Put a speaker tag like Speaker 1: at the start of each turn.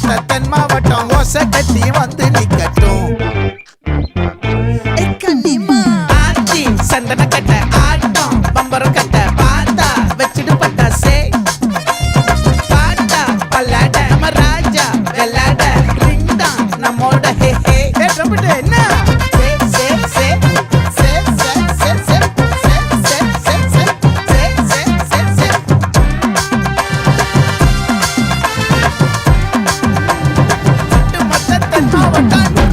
Speaker 1: ஒட்டுமொத்த தென் மாவட்டம் ஓசை கட்டி வந்து நிக்கட்டும். ஆச்சி சந்தன கட்ட ஆட்டம் பம்பரம் கட்ட பாத்தா வச்சுடு பட்டாசே பாட்டா பல்லாட நம்ம ராஜா வெள்ளாட ரிங் தான் நம்மோட ஹே ஹே என்ன ஒட்டுமொத்த தென் மாவட்டம்